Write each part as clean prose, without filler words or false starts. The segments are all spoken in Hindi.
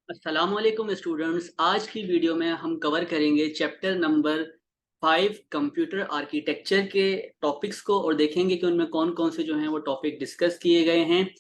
अस्सलामुअलैकुम स्टूडेंट्स। आज की वीडियो में हम कवर करेंगे चैप्टर नंबर 5 कंप्यूटर आर्किटेक्चर के टॉपिक्स को और देखेंगे कि उनमें कौन कौन से जो हैं वो टॉपिक डिस्कस किए गए हैं।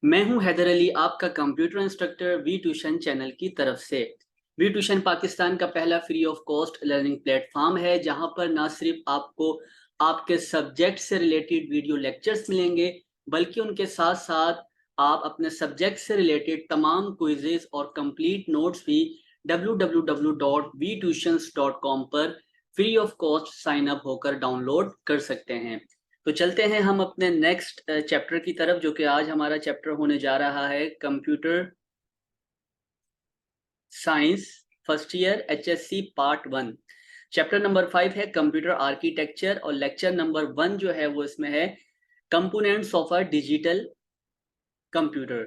मैं हूं हैदर अली, आपका computer instructor V tuition channel की तरफ से। वी ट्यूशन पाकिस्तान का पहला free of cost learning platform है जहां पर ना सिर्फ आपको आपके सब्जेक्ट से रिलेटेड वीडियो लेक्चर्स मिलेंगे बल्कि उनके साथ साथ आप अपने सब्जेक्ट से रिलेटेड तमाम क्विजेस और कंप्लीट नोट्स भी www.vtuitions.com पर free of cost sign up होकर डाउनलोड कर सकते हैं। तो चलते हैं हम अपने नेक्स्ट चैप्टर की तरफ, जो कि आज हमारा चैप्टर होने जा रहा है computer science first year HSC part 1। Chapter number 5 है कंप्यूटर आर्किटेक्चर और लेक्चर नंबर 1 जो है वो इसमें है components of a digital computer.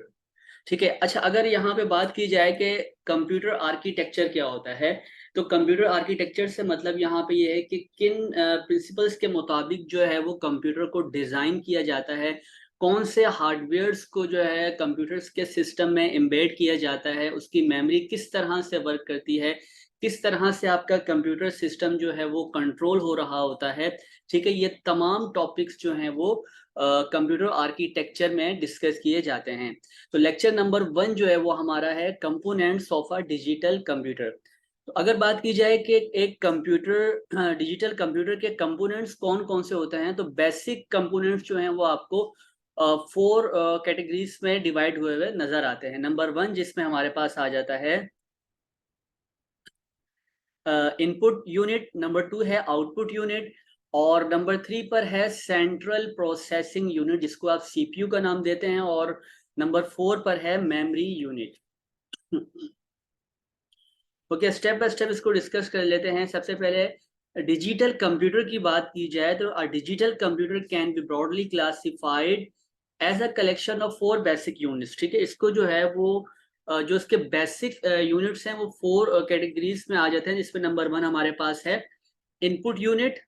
ठीक है, अच्छा, अगर यहाँ पे बात की जाए कि कंप्यूटर आर्किटेक्चर क्या होता है, तो कंप्यूटर आर्किटेक्चर से मतलब यहाँ पे ये है कि किन प्रिंसिपल्स के मुताबिक जो है वो कंप्यूटर को डिज़ाइन किया जाता है, कौन से हार्डवेयर्स को जो है कंप्यूटर्स के सिस्टम में एम्बेड किया जाता है, उसकी मेमोरी किस तरह से वर्क करती है, किस तरह से आपका कंप्यूटर सिस्टम जो है वो कंट्रोल हो रहा होता है। ठीक है, ये तमाम टॉपिक्स जो हैं वो कंप्यूटर आर्किटेक्चर में डिस्कस किए जाते हैं। तो लेक्चर नंबर 1 जो है वो हमारा है components of a digital computer. तो अगर बात की जाए कि एक कंप्यूटर डिजिटल कंप्यूटर के कंपोनेंट्स कौन कौन से होते हैं, तो बेसिक कंपोनेंट्स जो हैं वो आपको 4 कैटेगरीज में डिवाइड हुए हुए नजर आते हैं। नंबर 1 जिसमें हमारे पास आ जाता है इनपुट यूनिट, नंबर 2 है आउटपुट यूनिट, और नंबर 3 पर है सेंट्रल प्रोसेसिंग यूनिट जिसको आप CPU का नाम देते हैं, और नंबर 4 पर है memory unit. Okay, step by step इसको डिस्कस कर लेते हैं। सबसे पहले डिजिटल कंप्यूटर की बात की जाए तो a digital computer can be broadly classified as a collection of 4 basic units. ठीक है, इसको जो है वो जो इसके बेसिक यूनिट्स हैं वो 4 कैटेगरीज में आ जाते हैं, जिसमें नंबर 1 हमारे पास है इनपुट यूनिट,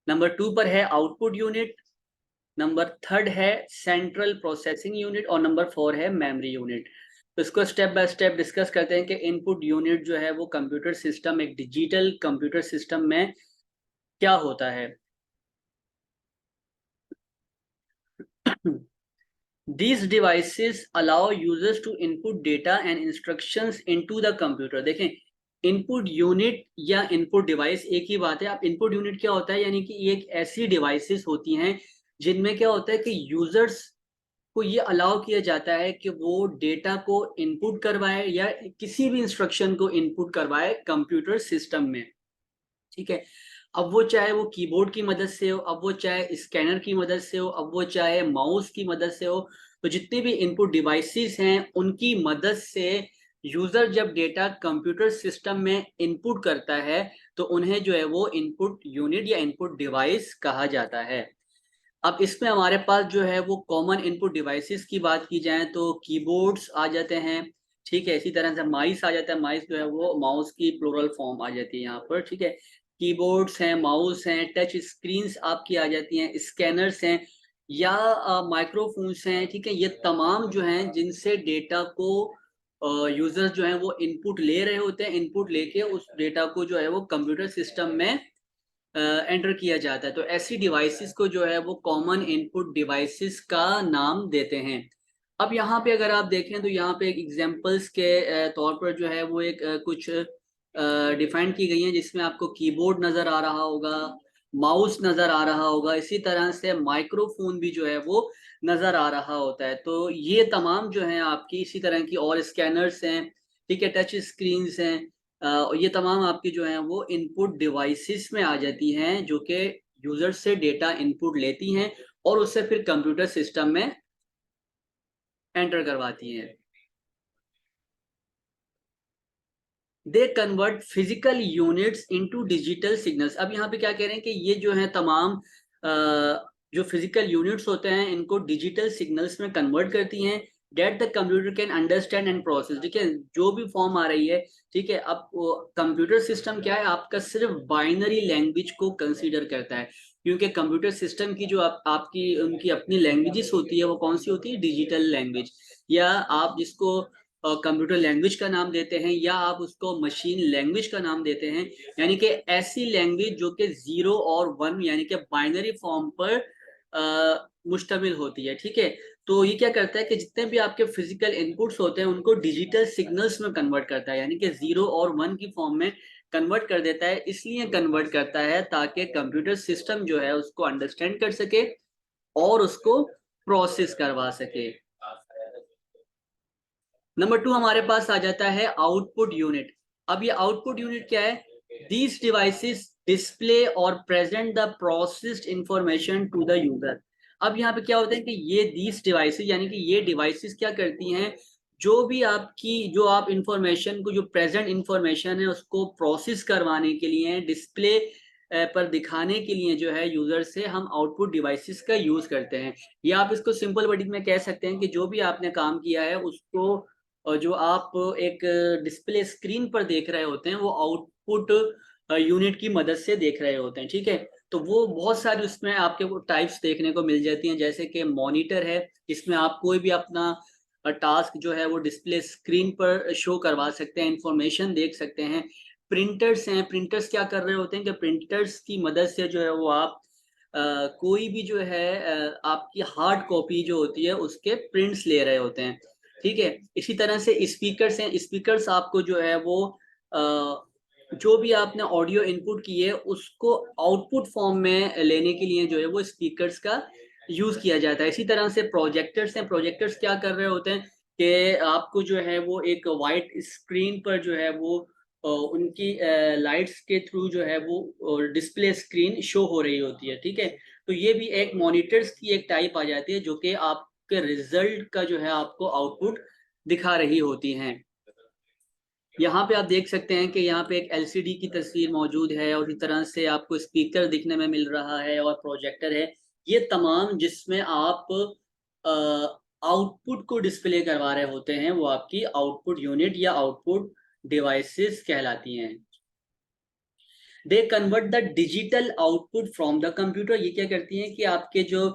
नंबर 2 पर है आउटपुट यूनिट, नंबर 3 है सेंट्रल प्रोसेसिंग यूनिट, और नंबर 4 है मेमोरी यूनिट। तो इसको स्टेप बाय स्टेप डिस्कस करते हैं कि इनपुट यूनिट जो है वो कंप्यूटर सिस्टम, एक डिजिटल कंप्यूटर सिस्टम में क्या होता है। These devices allow users to input data and instructions into the computer। देखें, इनपुट यूनिट या इनपुट डिवाइस एक ही बात है। आप इनपुट यूनिट क्या होता है, यानी कि ये एक ऐसी डिवाइसेस होती हैं जिनमें क्या होता है कि यूजर्स को ये अलाउ किया जाता है कि वो डेटा को इनपुट करवाए या किसी भी इंस्ट्रक्शन को इनपुट करवाए कंप्यूटर सिस्टम में। ठीक है, अब वो चाहे वो कीबोर्ड की मदद से हो, अब वो चाहे स्कैनर की मदद से हो, अब वो चाहे माउस की मदद से हो, तो जितनी भी इनपुट डिवाइसेस हैं उनकी मदद से यूजर जब डेटा कंप्यूटर सिस्टम में इनपुट करता है तो उन्हें जो है वो इनपुट यूनिट या इनपुट डिवाइस कहा जाता है। अब इसमें हमारे पास जो है वो कॉमन इनपुट डिवाइसेस की बात की जाए तो कीबोर्ड्स आ जाते हैं। ठीक है, इसी तरह से माइस आ जाता है। माइस जो है वो माउस की प्लूरल फॉर्म आ जाती है यहाँ पर। ठीक है, कीबोर्ड्स हैं, माउस हैं, टच स्क्रीन्स आपकी आ जाती हैं, स्कैनर्स हैं या माइक्रोफोन्स हैं। ठीक है, ये तमाम जो हैं जिनसे डेटा को यूजर्स जो हैं वो इनपुट ले रहे होते हैं, इनपुट लेके उस डेटा को जो है वो कंप्यूटर सिस्टम में एंटर किया जाता है। तो ऐसी डिवाइसेस को जो है वो कॉमन इनपुट डिवाइसेस का नाम देते हैं। अब यहाँ पे अगर आप देखें तो यहाँ पे एक एग्जांपल्स के तौर पर जो है वो एक कुछ डिफाइन की गई है, जिसमें आपको कीबोर्ड नजर आ रहा होगा, माउस नजर आ रहा होगा, इसी तरह से माइक्रोफोन भी जो है वो नजर आ रहा होता है। तो ये तमाम जो है आपकी इसी तरह की और स्कैनर्स हैं। ठीक है, टच स्क्रीन्स हैं, ये तमाम आपकी जो हैं वो इनपुट डिवाइसेस में आ जाती हैं जो कि यूजर से डेटा इनपुट लेती हैं और उससे फिर कंप्यूटर सिस्टम में एंटर करवाती हैं। They convert physical units into digital signals. अब यहाँ पे क्या कह रहे हैं कि ये जो है तमाम जो फिजिकल यूनिट्स होते हैं इनको डिजिटल सिग्नल्स में कन्वर्ट करती हैं that the computer can understand and process. ठीक है, जो भी फॉर्म आ रही है, ठीक है, अब कंप्यूटर सिस्टम क्या है, आपका सिर्फ बाइनरी लैंग्वेज को कंसीडर करता है, क्योंकि कंप्यूटर सिस्टम की जो आपकी उनकी अपनी लैंग्वेजेस होती है वो कौन सी होती है, डिजिटल लैंग्वेज, या आप जिसको कंप्यूटर लैंग्वेज का नाम देते हैं, या आप उसको मशीन लैंग्वेज का नाम देते हैं, यानी कि ऐसी लैंग्वेज जो कि 0 और 1 यानी कि बाइनरी फॉर्म पर मुश्तमिल होती है। ठीक है, तो ये क्या करता है कि जितने भी आपके फिजिकल इनपुट्स होते हैं उनको डिजिटल सिग्नल्स में कन्वर्ट करता है, यानी कि 0 और 1 की फॉर्म में कन्वर्ट कर देता है। इसलिए कन्वर्ट करता है ताकि कंप्यूटर सिस्टम जो है उसको अंडरस्टैंड कर सके और उसको प्रोसेस करवा सके। नंबर 2 हमारे पास आ जाता है आउटपुट यूनिट। अब ये आउटपुट यूनिट क्या है? दीज डिवाइसेस डिस्प्ले और present the processed information to the user. अब यहाँ पे क्या होता है कि ये दीज डिवाइसेस यानी कि ये डिवाइसेस क्या करती हैं, जो भी आपकी जो आप इंफॉर्मेशन को जो प्रेजेंट इंफॉर्मेशन है उसको प्रोसेस करवाने के लिए डिस्प्ले पर दिखाने के लिए जो है यूजर से हम आउटपुट डिवाइसेस का यूज करते हैं। या आप इसको सिंपल वर्डिंग में कह सकते हैं कि जो भी आपने काम किया है उसको जो आप एक डिस्प्ले स्क्रीन पर देख रहे होते हैं वो आउटपुट यूनिट की मदद से देख रहे होते हैं। ठीक है, तो वो बहुत सारी उसमें आपके वो टाइप्स देखने को मिल जाती हैं, जैसे कि मॉनिटर है, इसमें आप कोई भी अपना टास्क जो है वो डिस्प्ले स्क्रीन पर शो करवा सकते हैं, इंफॉर्मेशन देख सकते हैं। प्रिंटर्स हैं, प्रिंटर्स क्या कर रहे होते हैं कि प्रिंटर्स की मदद से जो है वो आप कोई भी जो है आपकी हार्ड कॉपी जो होती है उसके प्रिंट्स ले रहे होते हैं। ठीक है, इसी तरह से स्पीकर्स हैं, स्पीकर्स आपको जो है वो जो भी आपने ऑडियो इनपुट की है उसको आउटपुट फॉर्म में लेने के लिए जो है वो स्पीकर्स का यूज किया जाता है। इसी तरह से प्रोजेक्टर्स हैं, प्रोजेक्टर्स क्या कर रहे होते हैं कि आपको जो है वो एक वाइट स्क्रीन पर जो है वो उनकी लाइट्स के थ्रू जो है वो डिस्प्ले स्क्रीन शो हो रही होती है। ठीक है, तो ये भी एक मॉनिटर्स की एक टाइप आ जाती है जो कि आपके रिजल्ट का जो है आपको आउटपुट दिखा रही होती हैं। यहाँ पे आप देख सकते हैं कि यहाँ पे एक एलसीडी की तस्वीर मौजूद है और इसी तरह से आपको स्पीकर दिखने में मिल रहा है और प्रोजेक्टर है। ये तमाम जिसमें आप आउटपुट को डिस्प्ले करवा रहे होते हैं वो आपकी आउटपुट यूनिट या आउटपुट डिवाइसेस कहलाती हैं। They convert the digital output from the computer. ये क्या करती हैं कि आपके जो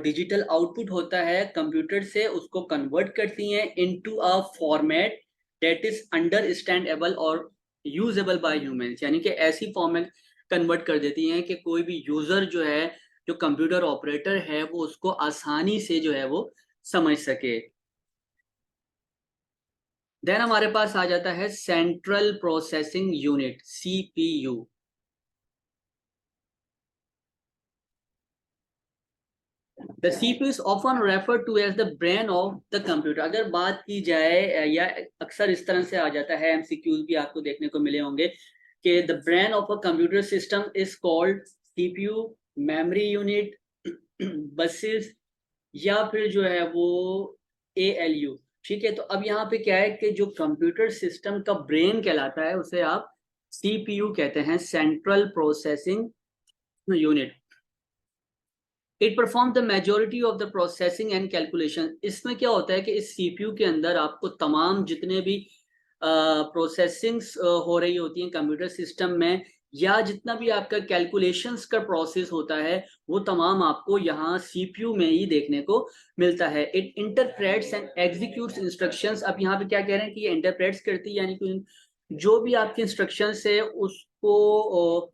डिजिटल आउटपुट होता है कंप्यूटर से उसको कन्वर्ट करती हैं into a format that is understandable और यूजेबल बाय ह्यूमंस, यानी कि ऐसी फॉर्म में कन्वर्ट कर देती हैं कि कोई भी यूजर जो है, जो कंप्यूटर ऑपरेटर है, वो उसको आसानी से जो है वो समझ सके। देन हमारे पास आ जाता है central processing unit, CPU. The CPU is often referred to as the brain of the computer। अगर बात की जाए या अक्सर इस तरह से आ जाता है, एमसीक्यूज भी आपको देखने को मिले होंगे कि the brain of a computer system is called CPU, memory unit, buses या फिर जो है वो ALU। ठीक है, तो अब यहाँ पे क्या है कि जो कंप्यूटर सिस्टम का ब्रेन कहलाता है उसे आप CPU कहते हैं, central processing unit. It perform the majority of the processing and calculation. इसमें क्या होता है कि इस सीपीयू के अंदर आपको तमाम जितने भी प्रोसेसिंग्स हो रही होती हैं कंप्यूटर सिस्टम में, या जितना भी आपका कैलकुलेशंस का प्रोसेस होता है वो तमाम आपको यहाँ सीपीयू में ही देखने को मिलता है। It interprets and executes instructions. अब यहाँ पे क्या कह रहे हैं कि ये इंटरप्रेट्स करती है, यानी कि जो भी आपकी इंस्ट्रक्शंस है उसको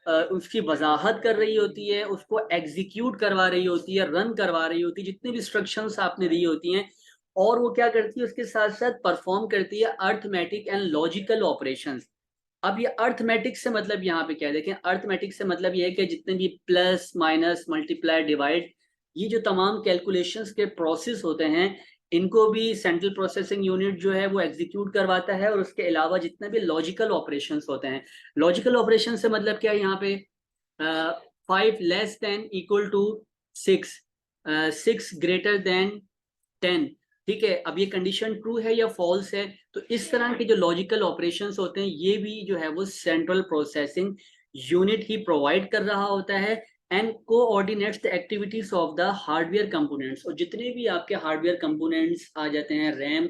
उसकी वजाहत कर रही होती है, उसको एग्जीक्यूट करवा रही होती है, रन करवा रही होती है, जितनी भी इंस्ट्रक्शंस आपने दी होती हैं। और वो क्या करती है, उसके साथ साथ परफॉर्म करती है अर्थमेटिक एंड लॉजिकल ऑपरेशंस। अब ये अर्थमेटिक से मतलब यहाँ पे क्या है, देखें, अर्थमेटिक से मतलब ये है कि जितने भी प्लस माइनस मल्टीप्लाई डिवाइड ये जो तमाम कैलकुलेशंस के प्रोसेस होते हैं इनको भी सेंट्रल प्रोसेसिंग यूनिट जो है वो एग्जीक्यूट करवाता है। और उसके अलावा जितने भी लॉजिकल ऑपरेशंस होते हैं, लॉजिकल ऑपरेशन से मतलब क्या है, यहाँ पे 5 < 6 greater than 10। ठीक है, अब ये कंडीशन ट्रू है या फॉल्स है, तो इस तरह के जो लॉजिकल ऑपरेशंस होते हैं ये भी जो है वो सेंट्रल प्रोसेसिंग यूनिट ही प्रोवाइड कर रहा होता है। And coordinates the activities of the hardware components. और जितने भी आपके हार्डवेयर कंपोनेंट्स आ जाते हैं, रैम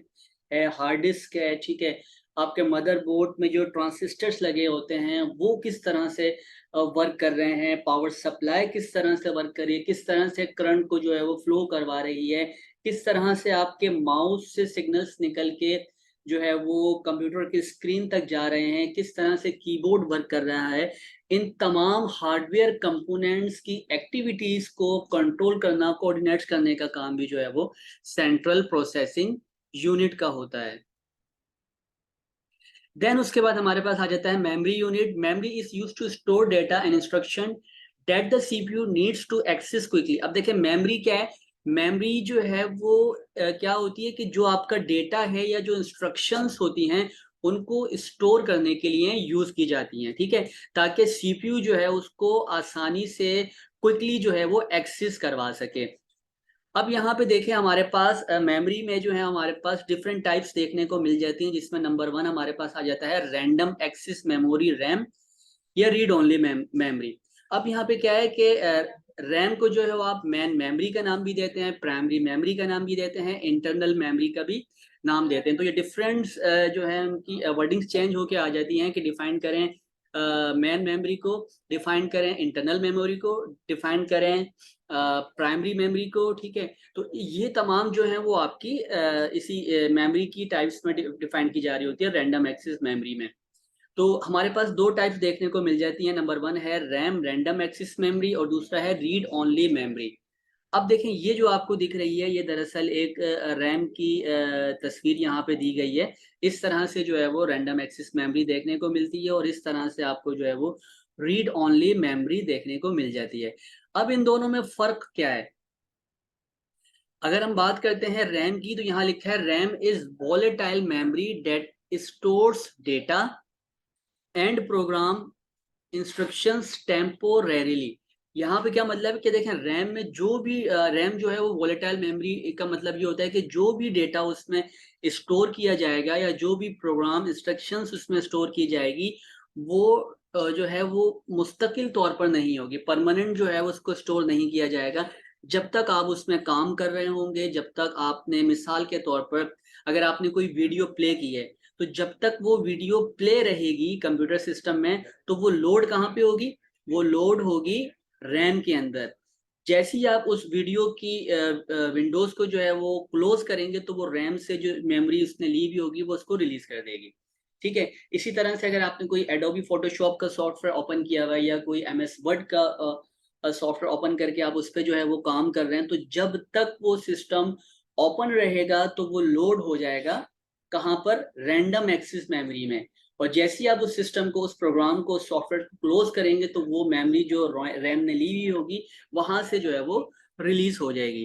है, हार्ड डिस्क है, ठीक है, आपके मदरबोर्ड में जो ट्रांजिस्टर्स लगे होते हैं वो किस तरह से वर्क कर रहे हैं, पावर सप्लाई किस तरह से वर्क कर रही है, किस तरह से करंट को जो है वो फ्लो करवा रही है, किस तरह से आपके माउस से सिग्नल्स निकल के जो है वो कंप्यूटर की स्क्रीन तक जा रहे हैं, किस तरह से कीबोर्ड वर्क कर रहा है, इन तमाम हार्डवेयर कंपोनेंट्स की एक्टिविटीज को कंट्रोल करना, कोऑर्डिनेट करने का काम भी जो है वो सेंट्रल प्रोसेसिंग यूनिट का होता है। देन उसके बाद हमारे पास आ जाता है memory unit. Memory is use to store data and instruction that the CPU needs to access quickly. अब देखिए मेमोरी क्या है, मेमोरी जो है वो क्या होती है कि जो आपका डेटा है या जो इंस्ट्रक्शंस होती हैं उनको स्टोर करने के लिए यूज की जाती हैं, ठीक है, ताकि सीपीयू जो है उसको आसानी से क्विकली जो है वो एक्सेस करवा सके। अब यहाँ पे देखें हमारे पास मेमोरी में जो है हमारे पास डिफरेंट टाइप्स देखने को मिल जाती हैं, जिसमें नंबर 1 हमारे पास आ जाता है रैंडम एक्सेस मेमोरी रैम या रीड ओनली मेमोरी। अब यहाँ पे क्या है कि रैम को जो है वो आप मैन मेमोरी का नाम भी देते हैं, प्राइमरी मेमोरी का नाम भी देते हैं, इंटरनल मेमोरी का भी नाम देते हैं। तो ये डिफरेंट जो है उनकी वर्डिंग्स चेंज होके आ जाती हैं कि डिफाइन करें मैन मेमोरी को, डिफाइन करें इंटरनल मेमोरी को, डिफाइन करें प्राइमरी मेमोरी को, ठीक है। तो ये तमाम जो है वो आपकी इसी मेमोरी की टाइप्स में डिफाइन की जा रही होती है रैंडम एक्सेस मेमोरी में। तो हमारे पास दो टाइप्स देखने को मिल जाती हैं। नंबर 1 है रैम रैंडम एक्सेस मेमोरी और दूसरा है रीड ओनली मेमोरी। अब देखें ये जो आपको दिख रही है ये दरअसल एक रैम की तस्वीर यहाँ पे दी गई है। इस तरह से जो है वो रैंडम एक्सेस मेमोरी देखने को मिलती है और इस तरह से आपको जो है वो रीड ओनली मेमोरी देखने को मिल जाती है। अब इन दोनों में फर्क क्या है? अगर हम बात करते हैं रैम की तो यहाँ लिखा है RAM is volatile memory that stores data and program instructions temporarily. यहाँ पे क्या मतलब है कि देखें रैम में जो भी रैम जो है वो वोलेटाइल मेमोरी का मतलब ये होता है कि जो भी डेटा उसमें स्टोर किया जाएगा या जो भी प्रोग्राम इंस्ट्रक्शंस उसमें स्टोर की जाएगी वो जो है वो मुस्तकिल तौर पर नहीं होगी, परमानेंट जो है उसको स्टोर नहीं किया जाएगा। जब तक आप उसमें काम कर रहे होंगे, जब तक आपने मिसाल के तौर पर अगर आपने कोई वीडियो प्ले की है तो जब तक वो वीडियो प्ले रहेगी कंप्यूटर सिस्टम में तो वो लोड कहाँ पे होगी? वो लोड होगी रैम के अंदर। जैसे ही आप उस वीडियो की विंडोज को जो है वो क्लोज करेंगे तो वो रैम से जो मेमोरी उसने ली भी होगी वो उसको रिलीज कर देगी, ठीक है। इसी तरह से अगर आपने कोई एडोबी फोटोशॉप का सॉफ्टवेयर ओपन किया हुआ है या कोई एमएस वर्ड का सॉफ्टवेयर ओपन करके आप उस पर जो है वो काम कर रहे हैं तो जब तक वो सिस्टम ओपन रहेगा तो वो लोड हो जाएगा कहाँ पर? रैंडम एक्सेस मेमोरी में। और जैसे ही आप उस सिस्टम को, उस प्रोग्राम को, सॉफ्टवेयर को क्लोज करेंगे तो वो मेमोरी जो रैम ने ली हुई होगी वहां से जो है वो रिलीज हो जाएगी।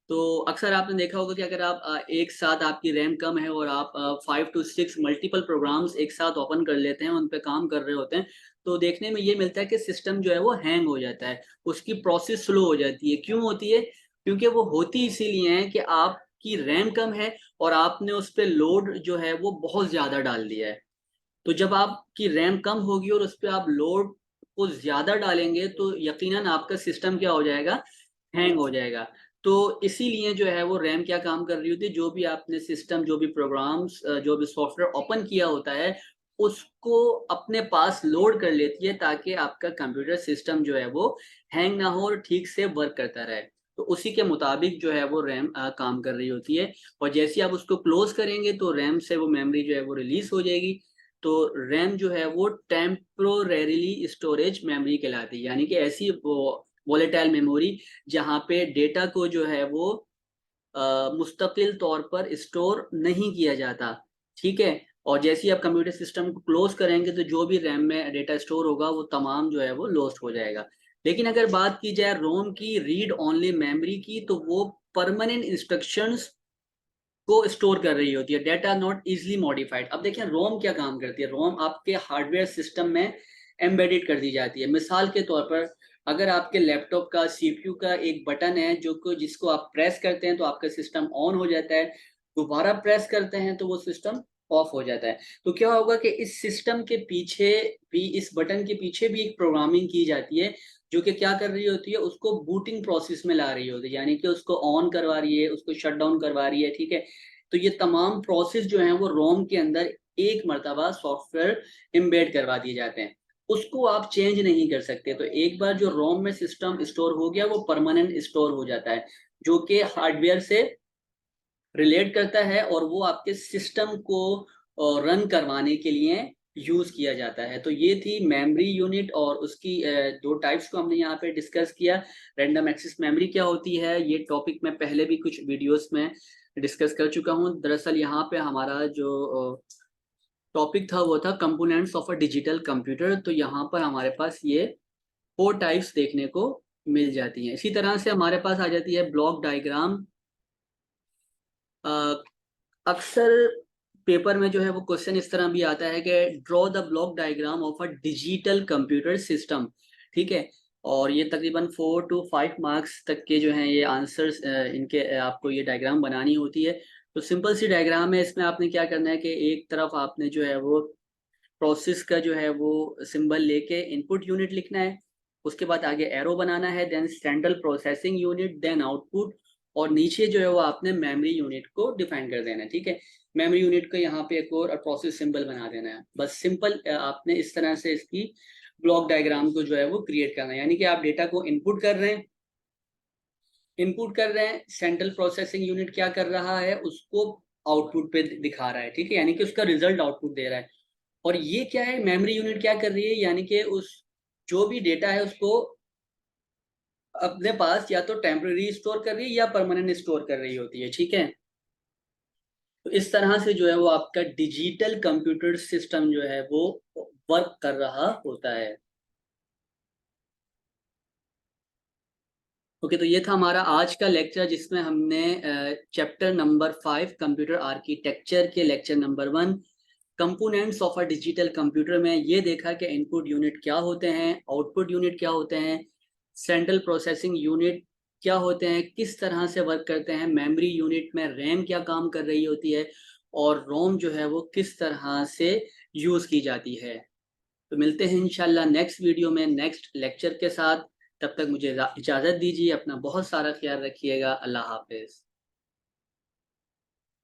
तो अक्सर आपने देखा होगा कि अगर आप एक साथ आपकी रैम कम है और आप 5 to 6 मल्टीपल प्रोग्राम्स एक साथ ओपन कर लेते हैं, उन पे काम कर रहे होते हैं, तो देखने में ये मिलता है कि सिस्टम जो है वो हैंग हो जाता है, उसकी प्रोसेस स्लो हो जाती है। क्यों होती है? क्योंकि वो होती इसीलिए है कि आपकी रैम कम है और आपने उस पर लोड जो है वो बहुत ज्यादा डाल दिया है। तो जब आपकी रैम कम होगी और उस पर आप लोड को ज्यादा डालेंगे तो यकीनन आपका सिस्टम क्या हो जाएगा? हैंग हो जाएगा। तो इसीलिए जो है वो रैम क्या काम कर रही होती है, जो भी आपने सिस्टम, जो भी प्रोग्राम्स, जो भी सॉफ्टवेयर ओपन किया होता है उसको अपने पास लोड कर लेती है ताकि आपका कंप्यूटर सिस्टम जो है वो हैंग ना हो और ठीक से वर्क करता रहे। तो उसी के मुताबिक जो है वो रैम काम कर रही होती है। और जैसे आप उसको क्लोज करेंगे तो रैम से वो मेमोरी जो है वो रिलीज हो जाएगी। तो रैम जो है वो टेम्पोरेरीली स्टोरेज मेमोरी कहलाती है, यानी कि ऐसी वो वोलेटाइल मेमोरी जहाँ पे डेटा को जो है वो मुस्तकिल तौर पर स्टोर नहीं किया जाता, ठीक है। और जैसे ही आप कंप्यूटर सिस्टम को क्लोज करेंगे तो जो भी रैम में डेटा स्टोर होगा वो तमाम जो है वो लॉस्ट हो जाएगा। लेकिन अगर बात की जाए रोम की, रीड ओनली मेमोरी की, तो वो परमानेंट इंस्ट्रक्शंस को स्टोर कर रही होती है, डेटा नॉट इजिली मॉडिफाइड। अब देखिए रोम क्या काम करती है, रोम आपके हार्डवेयर सिस्टम में एम्बेडेड कर दी जाती है। मिसाल के तौर पर अगर आपके लैपटॉप का सीपीयू का एक बटन है जो को जिसको आप प्रेस करते हैं तो आपका सिस्टम ऑन हो जाता है, दोबारा प्रेस करते हैं तो वो सिस्टम ऑफ हो जाता है। तो क्या होगा कि इस सिस्टम के पीछे भी, इस बटन के पीछे भी एक प्रोग्रामिंग की जाती है जो कि क्या कर रही होती है, उसको बूटिंग प्रोसेस में ला रही होती है, यानी कि उसको ऑन करवा रही है, उसको शट डाउन करवा रही है, ठीक है। तो ये तमाम प्रोसेस जो है वो रोम के अंदर एक मर्तबा सॉफ्टवेयर एम्बेड करवा दिए जाते हैं, उसको आप चेंज नहीं कर सकते। तो एक बार जो रोम में सिस्टम स्टोर हो गया वो परमानेंट स्टोर हो जाता है, जो कि हार्डवेयर से रिलेट करता है और वो आपके सिस्टम को रन करवाने के लिए यूज किया जाता है। तो ये थी मेमोरी यूनिट और उसकी दो टाइप्स को हमने यहाँ पे डिस्कस किया। रैंडम एक्सेस मेमोरी क्या होती है, ये टॉपिक मैं पहले भी कुछ वीडियोस में डिस्कस कर चुका हूँ। दरअसल यहाँ पे हमारा जो टॉपिक था वो था components of a digital computer. तो यहाँ पर हमारे पास ये 4 टाइप्स देखने को मिल जाती हैं। इसी तरह से हमारे पास आ जाती है ब्लॉक डायग्राम। अक्सर पेपर में जो है वो क्वेश्चन इस तरह भी आता है कि draw the block diagram of a digital computer system. ठीक है, और ये तकरीबन 4 to 5 मार्क्स तक के जो हैं ये आंसर्स इनके आपको ये डायग्राम बनानी होती है। तो सिंपल सी डायग्राम है, इसमें आपने क्या करना है कि एक तरफ आपने जो है वो प्रोसेस का जो है वो सिंबल लेके इनपुट यूनिट लिखना है, उसके बाद आगे एरो बनाना है, then central processing unit, then output, और नीचे जो है वो आपने मेमोरी यूनिट को डिफाइन कर देना है। ठीक है, मेमोरी यूनिट को यहाँ पे एक और प्रोसेस सिंबल बना देना है। बस सिंपल आपने इस तरह से इसकी ब्लॉक डायग्राम को जो है वो क्रिएट करना है। यानी कि आप डेटा को इनपुट कर रहे हैं, सेंट्रल प्रोसेसिंग यूनिट क्या कर रहा है, उसको आउटपुट पे दिखा रहा है। ठीक है, यानी कि उसका रिजल्ट आउटपुट दे रहा है। और ये क्या है, मेमोरी यूनिट क्या कर रही है, यानी कि उस जो भी डेटा है उसको अपने पास या तो टेम्पररी स्टोर कर रही है या परमानेंट स्टोर कर रही होती है। ठीक है, तो इस तरह से जो है वो आपका डिजिटल कंप्यूटर सिस्टम जो है वो वर्क कर रहा होता है। ओके, तो ये था हमारा आज का लेक्चर जिसमें हमने चैप्टर नंबर 5 कंप्यूटर आर्किटेक्चर के lecture number 1 components of a digital computer में ये देखा कि इनपुट यूनिट क्या होते हैं, आउटपुट यूनिट क्या होते हैं, सेंट्रल प्रोसेसिंग यूनिट क्या होते हैं, किस तरह से वर्क करते हैं, मेमोरी यूनिट में रैम क्या काम कर रही होती है, और रोम जो है वो किस तरह से यूज की जाती है। तो मिलते हैं इंशाल्लाह नेक्स्ट वीडियो में नेक्स्ट लेक्चर के साथ। तब तक मुझे इजाज़त दीजिए, अपना बहुत सारा ख्याल रखिएगा। अल्लाह हाफिज़।